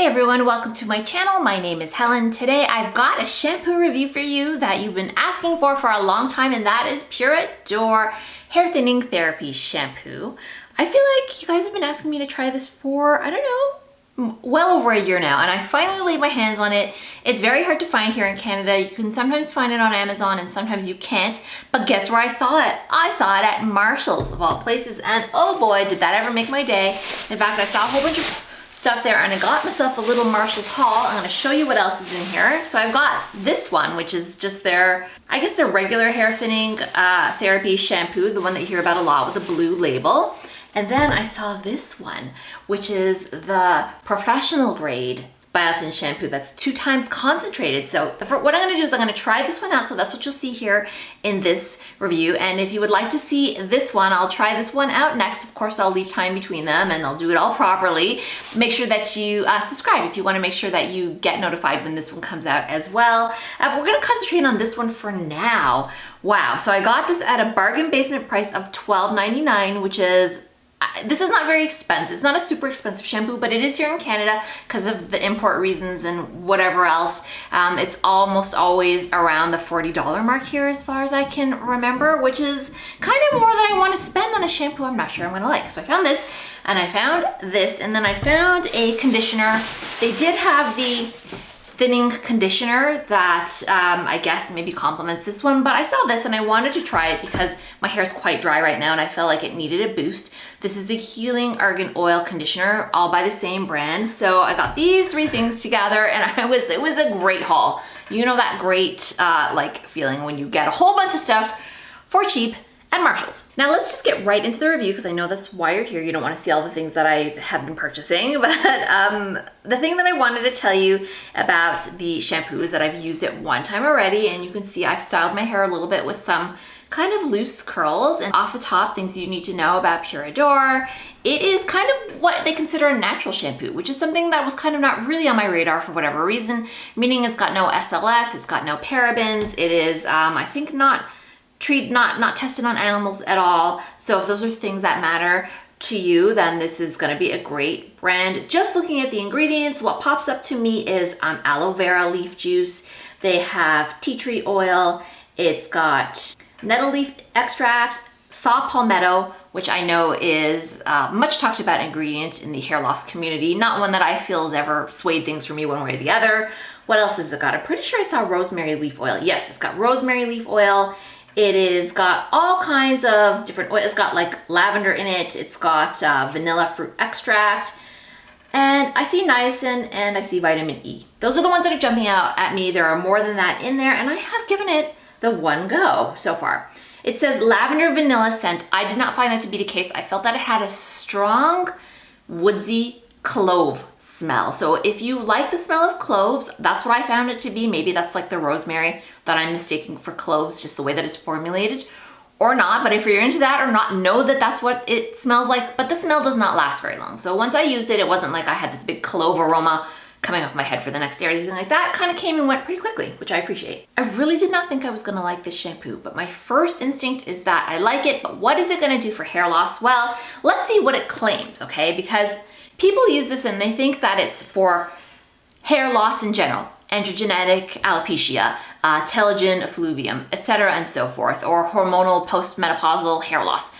everyone, welcome to my channel. My name is Helen. Today I've got a shampoo review for you that you've been asking for a long time, and that is Pura D'or Hair Thinning Therapy Shampoo. I feel like you guys have been asking me to try this for, I don't know, well over a year now, and I finally laid my hands on it. It's very hard to find here in Canada. You can sometimes find it on Amazon and sometimes you can't, but guess where I saw it? I saw it at Marshall's of all places, and oh boy, did that ever make my day. In fact, I saw a whole bunch of stuff there and I got myself a little Marshall's haul. I'm going to show you what else is in here. So I've got this one, which is just their, I guess their regular hair thinning therapy shampoo, the one that you hear about a lot with the blue label. And then I saw this one, which is the professional grade biotin shampoo that's 2 times concentrated. So what I'm going to do is I'm going to try this one out. So that's what you'll see here in this review. And if you would like to see this one, I'll try this one out next. Of course, I'll leave time between them and I'll do it all properly. Make sure that you subscribe if you want to make sure that you get notified when this one comes out as well. We're going to concentrate on this one for now. Wow. So I got this at a bargain basement price of $12.99, which is this is not very expensive. It's not a super expensive shampoo, but it is here in Canada because of the import reasons and whatever else. It's almost always around the $40 mark here as far as I can remember, which is kind of more than I want to spend on a shampoo I'm not sure I'm going to like. So I found this and I found this and then I found a conditioner. They did have the thinning conditioner that I guess maybe complements this one, but I saw this and I wanted to try it because my hair is quite dry right now and I felt like it needed a boost. This is the Healing Argan Oil Conditioner, all by the same brand. So I got these 3 things together and it was a great haul. You know that great like feeling when you get a whole bunch of stuff for cheap at Marshall's. Now let's just get right into the review because I know that's why you're here. You don't want to see all the things that I have been purchasing, but the thing that I wanted to tell you about the shampoo is that I've used it one time already, and you can see I've styled my hair a little bit with some kind of loose curls. And off the top, things you need to know about Pura D'or. It is kind of what they consider a natural shampoo, which is something that was kind of not really on my radar for whatever reason, meaning it's got no SLS, it's got no parabens, it is, I think not tested on animals at all. So if those are things that matter to you, then this is going to be a great brand. Just looking at the ingredients, what pops up to me is aloe vera leaf juice. They have tea tree oil. It's got nettle leaf extract, saw palmetto, which I know is much talked about ingredient in the hair loss community. Not one that I feel has ever swayed things for me one way or the other. What else has it got? I'm pretty sure I saw rosemary leaf oil. Yes, it's got rosemary leaf oil. It is got all kinds of different oil. It's got like lavender in it. It's got vanilla fruit extract. And I see niacin and I see vitamin E. Those are the ones that are jumping out at me. There are more than that in there, and I have given it the one go so far. It says lavender vanilla scent. I did not find that to be the case. I felt that it had a strong woodsy clove smell. So if you like the smell of cloves, that's what I found it to be. Maybe that's like the rosemary that I'm mistaking for cloves, just the way that it's formulated, or not. But if you're into that or not, know that that's what it smells like. But the smell does not last very long. So once I used it, it wasn't like I had this big clove aroma coming off my head for the next day or anything like that. It kind of came and went pretty quickly, which I appreciate. I really did not think I was gonna like this shampoo, but my first instinct is that I like it, but what is it gonna do for hair loss? Well, let's see what it claims, okay? Because people use this and they think that it's for hair loss in general, androgenetic alopecia, telogen effluvium, etc. and so forth, or hormonal postmenopausal hair loss.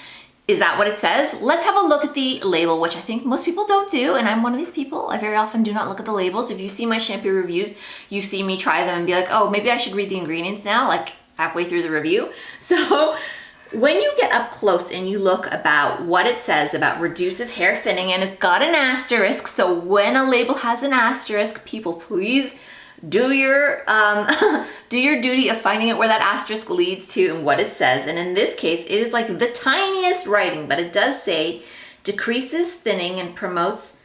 Is that what it says? Let's have a look at the label, which I think most people don't do, and I'm one of these people. I very often do not look at the labels. If you see my shampoo reviews, you see me try them and be like, oh, maybe I should read the ingredients now, like halfway through the review. So when you get up close and you look about what it says about reduces hair thinning, and it's got an asterisk, so when a label has an asterisk, people please do your duty of finding out where that asterisk leads to and what it says. And in this case, it is like the tiniest writing, but it does say decreases thinning and promotes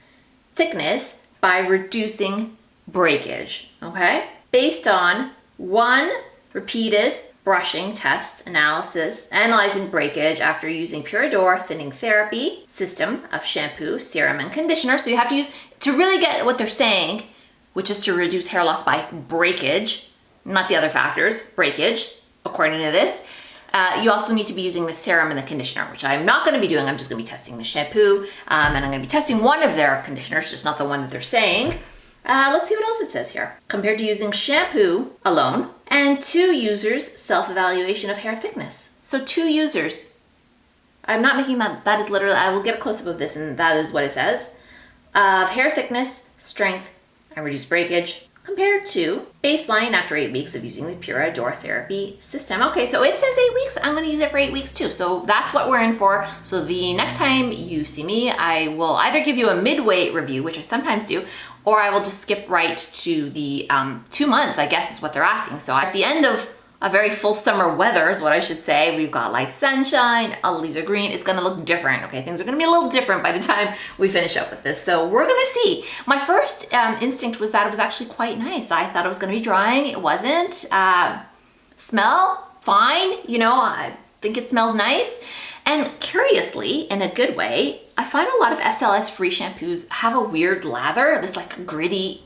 thickness by reducing breakage, okay? Based on 1 repeated brushing test analysis, analyzing breakage after using Pura D'or thinning therapy system of shampoo, serum, and conditioner. So you have to use, to really get what they're saying, which is to reduce hair loss by breakage, not the other factors, breakage, according to this. You also need to be using the serum and the conditioner, which I'm not gonna be doing. I'm just gonna be testing the shampoo, and I'm gonna be testing one of their conditioners, just not the one that they're saying. Let's see what else it says here. Compared to using shampoo alone, and 2 users self-evaluation of hair thickness. So 2 users. I'm not making that, that is literally, I will get a close-up of this and that is what it says. Of hair thickness, strength, and reduced breakage, compared to baseline after 8 weeks of using the Pura D'or therapy system. Okay, so it says 8 weeks. I'm going to use it for 8 weeks too. So that's what we're in for. So the next time you see me, I will either give you a midway review, which I sometimes do, or I will just skip right to the 2 months, I guess is what they're asking. So at the end of a very full summer weather is what I should say. We've got like sunshine, all the leaves are green. It's gonna look different, okay? Things are gonna be a little different by the time we finish up with this. So we're gonna see. My first instinct was that it was actually quite nice. I thought it was gonna be drying. It wasn't. Smell, fine. You know, I think it smells nice. And curiously, in a good way, I find a lot of SLS free shampoos have a weird lather, this like gritty,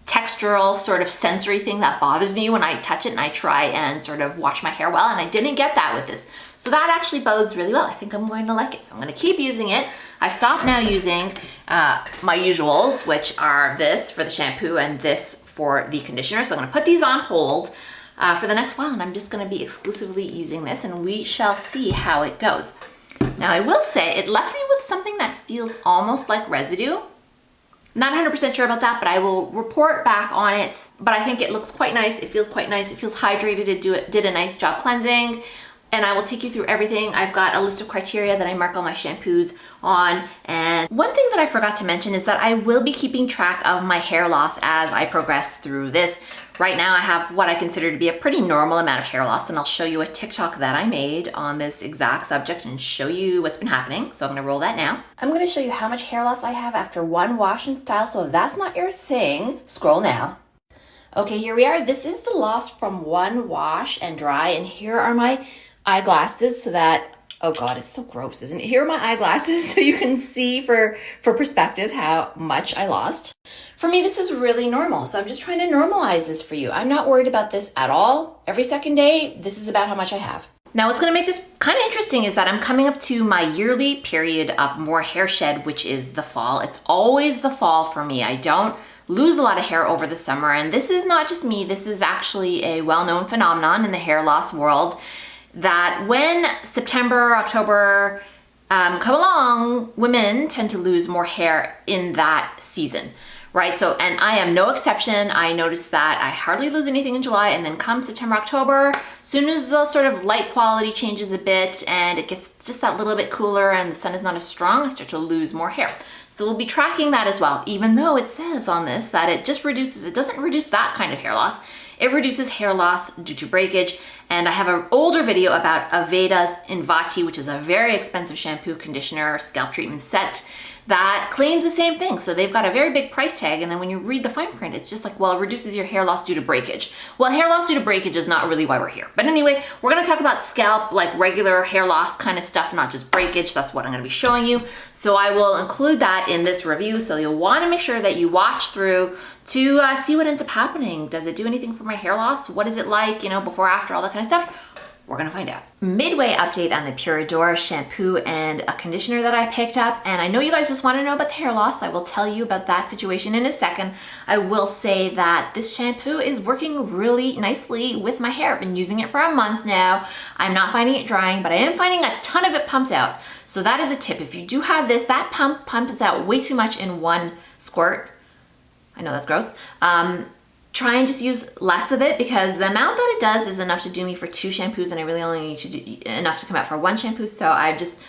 textural sort of sensory thing that bothers me when I touch it and I try and sort of wash my hair well, and I didn't get that with this. So that actually bodes really well. I think I'm going to like it. So I'm going to keep using it. I've stopped now using my usuals, which are this for the shampoo and this for the conditioner. So I'm going to put these on hold for the next while, and I'm just going to be exclusively using this, and we shall see how it goes. Now I will say it left me with something that feels almost like residue. Not 100% sure about that, but I will report back on it. But I think it looks quite nice. It feels quite nice. It feels hydrated. It did a nice job cleansing. And I will take you through everything. I've got a list of criteria that I mark all my shampoos on. And one thing that I forgot to mention is that I will be keeping track of my hair loss as I progress through this. Right now I have what I consider to be a pretty normal amount of hair loss, and I'll show you a TikTok that I made on this exact subject and show you what's been happening. So I'm gonna roll that now. I'm gonna show you how much hair loss I have after 1 wash and style. So if that's not your thing, scroll now. Okay, here we are. This is the loss from 1 wash and dry, and here are my eyeglasses so that, oh God, it's so gross, isn't it? Here are my eyeglasses so you can see for perspective how much I lost. For me, this is really normal. So I'm just trying to normalize this for you. I'm not worried about this at all. Every second day, this is about how much I have. Now, what's gonna make this kind of interesting is that I'm coming up to my yearly period of more hair shed, which is the fall. It's always the fall for me. I don't lose a lot of hair over the summer. And this is not just me. This is actually a well-known phenomenon in the hair loss world, that when September, October come along, women tend to lose more hair in that season, right? So, and I am no exception. I noticed that I hardly lose anything in July, and then come September, October, soon as the sort of light quality changes a bit and it gets just that little bit cooler and the sun is not as strong, I start to lose more hair. So we'll be tracking that as well, even though it says on this that it just reduces, it doesn't reduce that kind of hair loss. It reduces hair loss due to breakage. And I have an older video about Aveda's Invati, which is a very expensive shampoo, conditioner, scalp treatment set that claims the same thing. So they've got a very big price tag, and then when you read the fine print, it's just like, well, it reduces your hair loss due to breakage. Well, hair loss due to breakage is not really why we're here. But anyway, we're gonna talk about scalp, like regular hair loss kind of stuff, not just breakage. That's what I'm gonna be showing you. So I will include that in this review. So you'll wanna make sure that you watch through to see what ends up happening. Does it do anything for my hair loss? What is it like, you know, before, after, all that kind of stuff? We're gonna find out. Midway update on the Pura D'or shampoo and a conditioner that I picked up. And I know you guys just wanna know about the hair loss. I will tell you about that situation in a second. I will say that this shampoo is working really nicely with my hair. I've been using it for a month now. I'm not finding it drying, but I am finding a ton of it pumps out. So that is a tip. If you do have this, that pumps out way too much in 1 squirt. I know that's gross. Try and just use less of it, because the amount that it does is enough to do me for 2 shampoos, and I really only need to do enough to come out for 1 shampoo. So I've just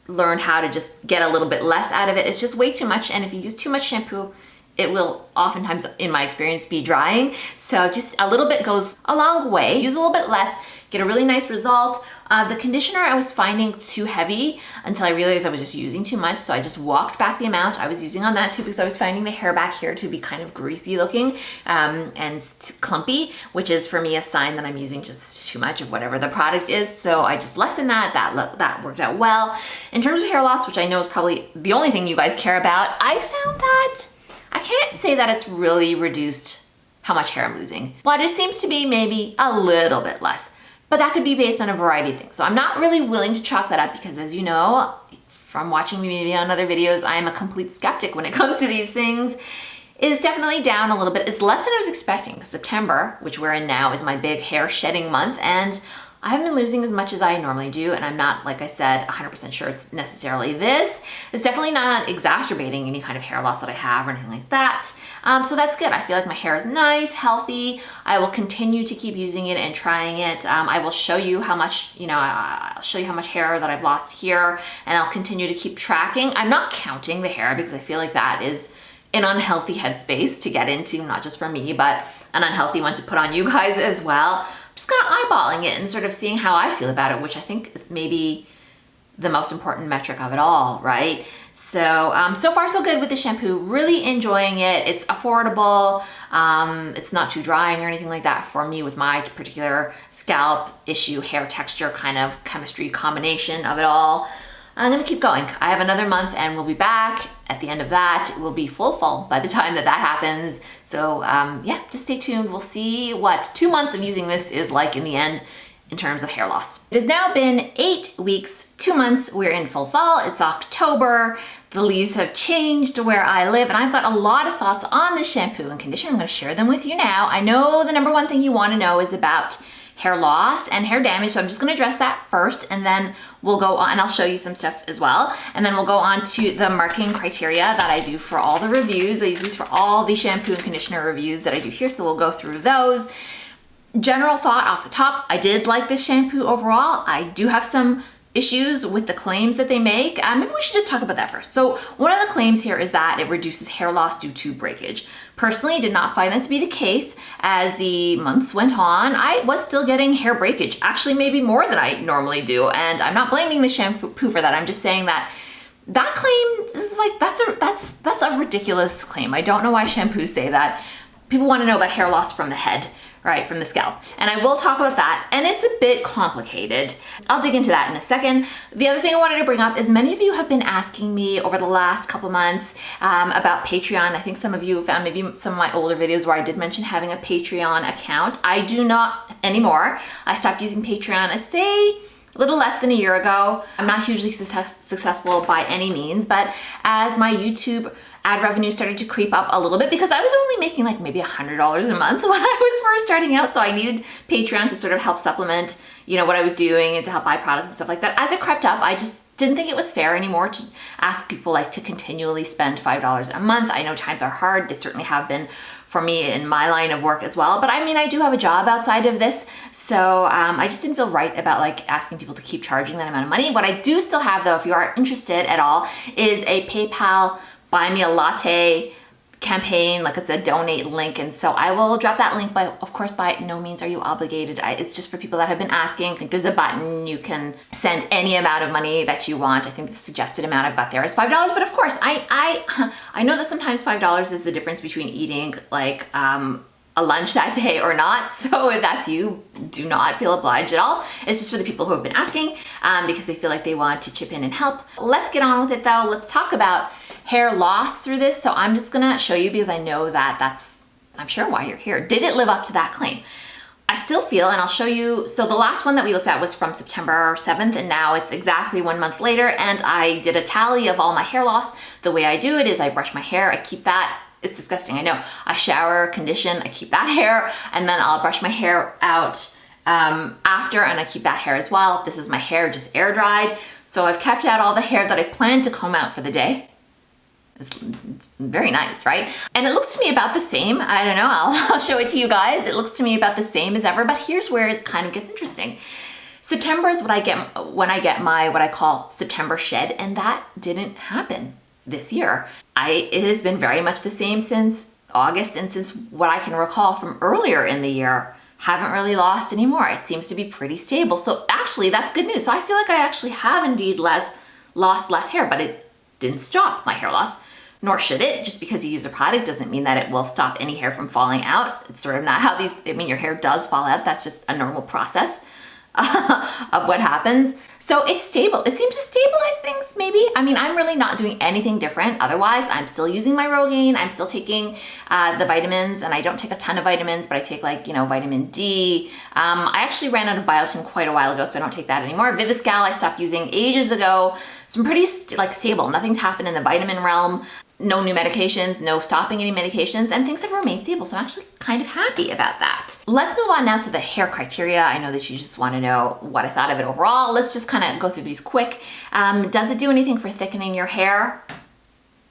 learned how to just get a little bit less out of it. It's just way too much, and if you use too much shampoo, it will oftentimes, in my experience, be drying. So just a little bit goes a long way. Use a little bit less, get a really nice result. The conditioner I was finding too heavy until I realized I was just using too much. So I just walked back the amount I was using on that too, because I was finding the hair back here to be kind of greasy looking and clumpy, which is for me a sign that I'm using just too much of whatever the product is. So I just lessened that. That worked out well. In terms of hair loss, which I know is probably the only thing you guys care about, I found that I can't say that it's really reduced how much hair I'm losing, but it seems to be maybe a little bit less. But that could be based on a variety of things. So I'm not really willing to chalk that up, because as you know, from watching me maybe on other videos, I am a complete skeptic when it comes to these things. is definitely down a little bit. It's less than I was expecting. September, which we're in now, is my big hair shedding month, and I haven't been losing as much as I normally do, and I'm not, like I said, 100% sure it's necessarily this. It's definitely not exacerbating any kind of hair loss that I have or anything like that. So that's good. I feel like my hair is nice, healthy. I will continue to keep using it and trying it. I will show you how much, I'll show you how much hair that I've lost here, and I'll continue to keep tracking. I'm not counting the hair because I feel like that is an unhealthy headspace to get into, not just for me, but an unhealthy one to put on you guys as well. Just kind of eyeballing it and sort of seeing how I feel about it, which I think is maybe the most important metric of it all, right? So, so far so good with the shampoo. Really enjoying it. It's affordable. It's not too drying or anything like that for me with my particular scalp issue, hair texture, kind of chemistry combination of it all. I'm gonna keep going. I have another month and we'll be back. At the end of that, we'll be full by the time that happens. So yeah, just stay tuned. We'll see what 2 months of using this is like in the end in terms of hair loss. It has now been 8 weeks, 2 months. We're in full fall. It's October. The leaves have changed to where I live, and I've got a lot of thoughts on this shampoo and conditioner. I'm gonna share them with you now. I know the number one thing you wanna know is about hair loss and hair damage, so I'm just gonna address that first, and then we'll go on, and I'll show you some stuff as well, and then we'll go on to the marking criteria that I do for all the reviews. I use these for all the shampoo and conditioner reviews that I do here, so we'll go through those. General thought off the top, I did like this shampoo overall. I do have some issues with the claims that they make. Maybe we should just talk about that first. So one of the claims here is that it reduces hair loss due to breakage. Personally, did not find that to be the case. As the months went on, I was still getting hair breakage, actually maybe more than I normally do. And I'm not blaming the shampoo for that. I'm just saying that that claim is like, that's a ridiculous claim. I don't know why shampoos say that. People want to know about hair loss from the head, right, from the scalp. And I will talk about that, and it's a bit complicated. I'll dig into that in a second. The other thing I wanted to bring up is many of you have been asking me over the last couple months about Patreon. I think some of you found maybe some of my older videos where I did mention having a Patreon account. I do not anymore. I stopped using Patreon, I'd say a little less than a year ago. I'm not hugely successful by any means, but as my YouTube ad revenue started to creep up a little bit, because I was only making like maybe $100 a month when I was first starting out, so I needed Patreon to sort of help supplement, what I was doing and to help buy products and stuff like that. As it crept up, I just didn't think it was fair anymore to ask people like to continually spend $5 a month. I know times are hard. They certainly have been for me in my line of work as well. But I mean, I do have a job outside of this, so I just didn't feel right about like asking people to keep charging that amount of money. What I do still have though, if you are interested at all, is a PayPal Buy Me a Latte campaign, like it's a donate link, and so I will drop that link, but of course by no means are you obligated. It's just for people that have been asking. I think there's a button, you can send any amount of money that you want. I think the suggested amount I've got there is $5, but of course I know that sometimes $5 is the difference between eating like a lunch that day or not. So if that's you, do not feel obliged at all. It's just for the people who have been asking because they feel like they want to chip in and help. Let's get on with it though. Let's talk about hair loss through this. So I'm just gonna show you because I know that that's, I'm sure why you're here. Did it live up to that claim? I still feel, and I'll show you, so the last one that we looked at was from September 7th, and now it's exactly 1 month later, and I did a tally of all my hair loss. The way I do it is I brush my hair, I keep that, it's disgusting, I know. I shower, condition, I keep that hair, and then I'll brush my hair out after, and I keep that hair as well. This is my hair just air dried. So I've kept out all the hair that I planned to comb out for the day. It's very nice, right? And it looks to me about the same. I don't know, I'll show it to you guys. It looks to me about the same as ever, but here's where it kind of gets interesting. September is what I get when I get my, what I call September shed, and that didn't happen this year. It has been very much the same since August, and since what I can recall from earlier in the year, haven't really lost anymore. It seems to be pretty stable. So actually that's good news. So I feel like I actually have indeed lost less hair, but it didn't stop my hair loss. Nor should it. Just because you use a product doesn't mean that it will stop any hair from falling out. It's sort of not how these, I mean, your hair does fall out. That's just a normal process of what happens. So it's stable. It seems to stabilize things maybe. I mean, I'm really not doing anything different. Otherwise, I'm still using my Rogaine. I'm still taking the vitamins, and I don't take a ton of vitamins, but I take like, vitamin D. I actually ran out of biotin quite a while ago, so I don't take that anymore. Viviscal I stopped using ages ago. So I'm pretty stable. Nothing's happened in the vitamin realm. No new medications, no stopping any medications, and things have remained stable. So I'm actually kind of happy about that. Let's move on now to the hair criteria. I know that you just want to know what I thought of it overall. Let's just kind of go through these quick. Does it do anything for thickening your hair?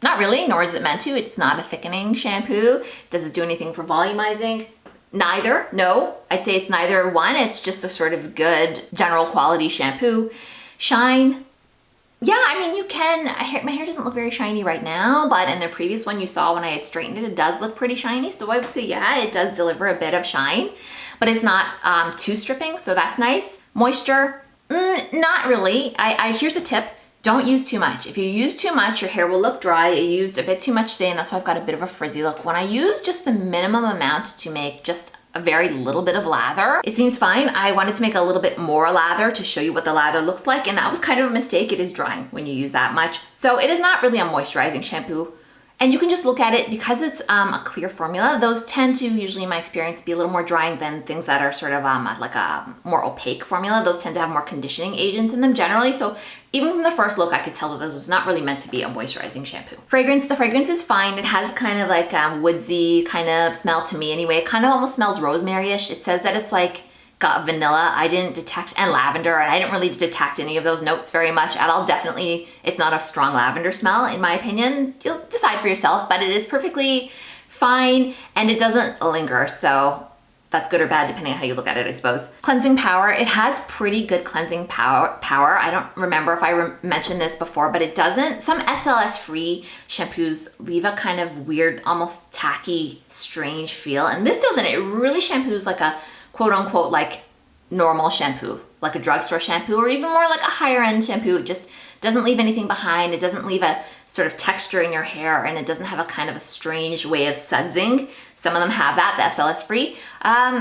Not really, nor is it meant to. It's not a thickening shampoo. Does it do anything for volumizing? Neither, no. I'd say it's neither one. It's just a sort of good general quality shampoo. Shine. Yeah, I mean, you can, my hair doesn't look very shiny right now, but in the previous one you saw when I had straightened it, it does look pretty shiny. So I would say, yeah, it does deliver a bit of shine, but it's not too stripping, so that's nice. Moisture, not really. Here's a tip. Don't use too much. If you use too much, your hair will look dry. I used a bit too much today, and that's why I've got a bit of a frizzy look. When I use just the minimum amount to make just a very little bit of lather, it seems fine. I wanted to make a little bit more lather to show you what the lather looks like, and that was kind of a mistake. It is drying when you use that much. So it is not really a moisturizing shampoo. And you can just look at it because it's a clear formula. Those tend to usually, in my experience, be a little more drying than things that are sort of like a more opaque formula. Those tend to have more conditioning agents in them generally. So even from the first look, I could tell that this was not really meant to be a moisturizing shampoo. Fragrance, the fragrance is fine. It has kind of like a woodsy kind of smell to me anyway. It kind of almost smells rosemary-ish. It says that it's like got vanilla. I didn't detect, and lavender, and I didn't really detect any of those notes very much at all. Definitely, it's not a strong lavender smell, in my opinion. You'll decide for yourself, but it is perfectly fine, and it doesn't linger, so that's good or bad depending on how you look at it, I suppose. Cleansing power, it has pretty good cleansing power. I don't remember if I mentioned this before, but it doesn't. Some SLS-free shampoos leave a kind of weird, almost tacky, strange feel, and this doesn't. It really shampoos like a quote unquote like normal shampoo, like a drugstore shampoo, or even more like a higher end shampoo. It just doesn't leave anything behind. It doesn't leave a sort of texture in your hair, and it doesn't have a kind of a strange way of sudsing. Some of them have that, the SLS free.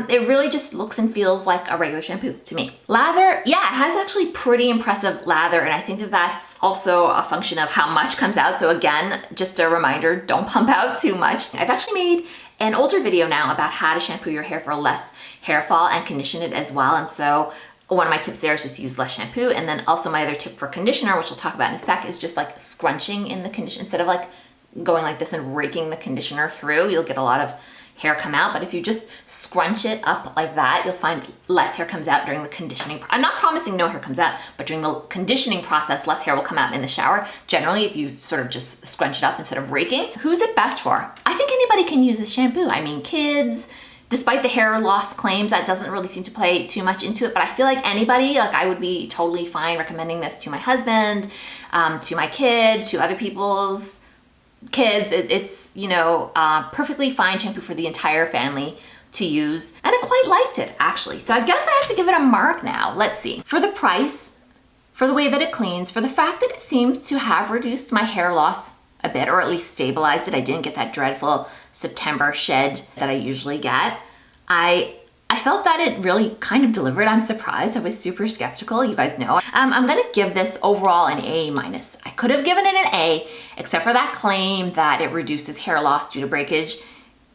It really just looks and feels like a regular shampoo to me. Lather, yeah, it has actually pretty impressive lather, and I think that that's also a function of how much comes out. So again, just a reminder, don't pump out too much. I've actually made an older video now about how to shampoo your hair for less hair fall and condition it as well. And so one of my tips there is just use less shampoo. And then also my other tip for conditioner, which I'll talk about in a sec, is just like scrunching in the conditioner. Instead of like going like this and raking the conditioner through, you'll get a lot of hair come out. But if you just scrunch it up like that, you'll find less hair comes out during the conditioning. I'm not promising no hair comes out, but during the conditioning process, less hair will come out in the shower. Generally, if you sort of just scrunch it up instead of raking. Who's it best for? I think anybody can use this shampoo. I mean, kids, despite the hair loss claims, that doesn't really seem to play too much into it, but I feel like anybody, like I would be totally fine recommending this to my husband, to my kids, to other people's kids. It's, you know, perfectly fine shampoo for the entire family to use, and I quite liked it actually. So I guess I have to give it a mark now. Let's see. For the price, for the way that it cleans, for the fact that it seems to have reduced my hair loss a bit, or at least stabilized it. I didn't get that dreadful September shed that I usually get. I felt that it really kind of delivered. I'm surprised. I was super skeptical. You guys know. I'm gonna give this overall an A-. I could have given it an A, except for that claim that it reduces hair loss due to breakage.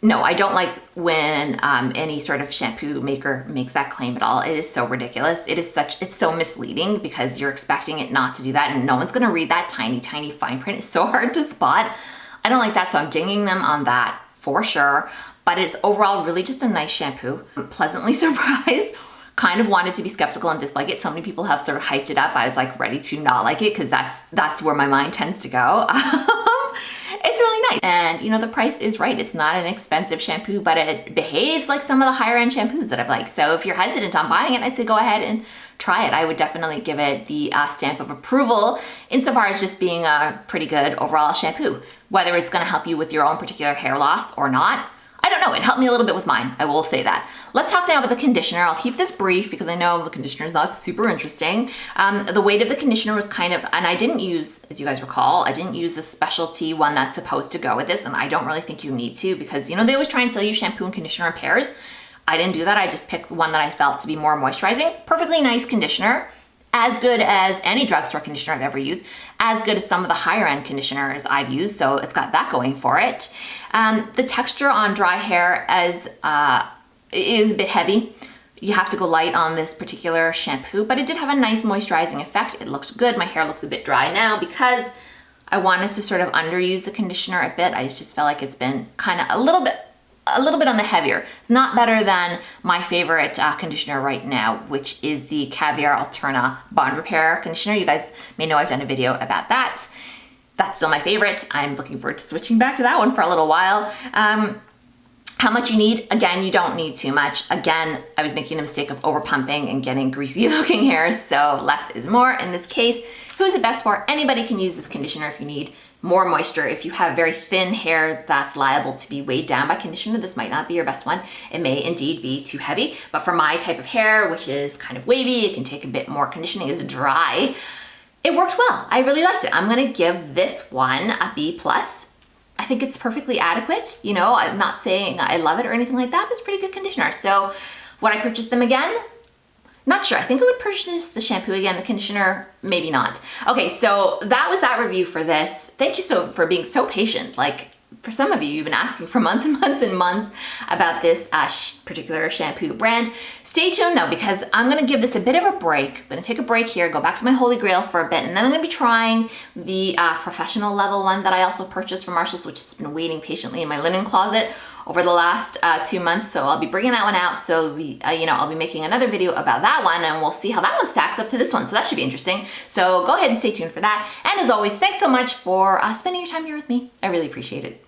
No, I don't like when any sort of shampoo maker makes that claim at all. It is so ridiculous. It's so misleading because you're expecting it not to do that, and no one's gonna read that tiny, tiny fine print. It's so hard to spot. I don't like that, so I'm dinging them on that for sure. But it's overall really just a nice shampoo. I'm pleasantly surprised. Kind of wanted to be skeptical and dislike it. So many people have sort of hyped it up. I was like ready to not like it because that's where my mind tends to go. It's really nice. And you know, the price is right. It's not an expensive shampoo, but it behaves like some of the higher end shampoos that I've liked. So if you're hesitant on buying it, I'd say go ahead and try it. I would definitely give it the stamp of approval insofar as just being a pretty good overall shampoo. Whether it's gonna help you with your own particular hair loss or not, I don't know. It helped me a little bit with mine. I will say that. Let's talk now about the conditioner. I'll keep this brief because I know the conditioner is not super interesting. The weight of the conditioner was kind of, and I didn't use, as you guys recall, I didn't use the specialty one that's supposed to go with this, and I don't really think you need to because, you know, they always try and sell you shampoo and conditioner in pairs. I didn't do that. I just picked one that I felt to be more moisturizing. Perfectly nice conditioner. As good as any drugstore conditioner I've ever used, as good as some of the higher end conditioners I've used, so it's got that going for it. The texture on dry hair is a bit heavy. You have to go light on this particular shampoo, but it did have a nice moisturizing effect. It looked good. My hair looks a bit dry now because I wanted to sort of underuse the conditioner a bit. I just felt like it's been kind of a little bit on the heavier. It's not better than my favorite conditioner right now, which is the Caviar Alterna Bond Repair Conditioner. You guys may know I've done a video about that. That's still my favorite. I'm looking forward to switching back to that one for a little while. How much you need? Again, you don't need too much. Again, I was making the mistake of over pumping and getting greasy looking hair, so less is more in this case. Who's it best for? Anybody can use this conditioner if you need more moisture. If you have very thin hair that's liable to be weighed down by conditioner, this might not be your best one. It may indeed be too heavy, but for my type of hair, which is kind of wavy, it can take a bit more conditioning, it's dry. It worked well. I really liked it. I'm gonna give this one a B+. I think it's perfectly adequate. You know, I'm not saying I love it or anything like that, but it's pretty good conditioner. So would I purchase them again? Not sure. I think I would purchase the shampoo again, the conditioner, maybe not. Okay, so that was that review for this. Thank you for being so patient. Like, for some of you, you've been asking for months and months and months about this particular shampoo brand. Stay tuned though, because I'm gonna give this a bit of a break. I'm gonna take a break here, go back to my Holy Grail for a bit, and then I'm gonna be trying the professional level one that I also purchased from Marshalls, which has been waiting patiently in my linen closet over the last 2 months. So I'll be bringing that one out. So I'll be making another video about that one, and we'll see how that one stacks up to this one. So that should be interesting. So go ahead and stay tuned for that. And as always, thanks so much for spending your time here with me. I really appreciate it.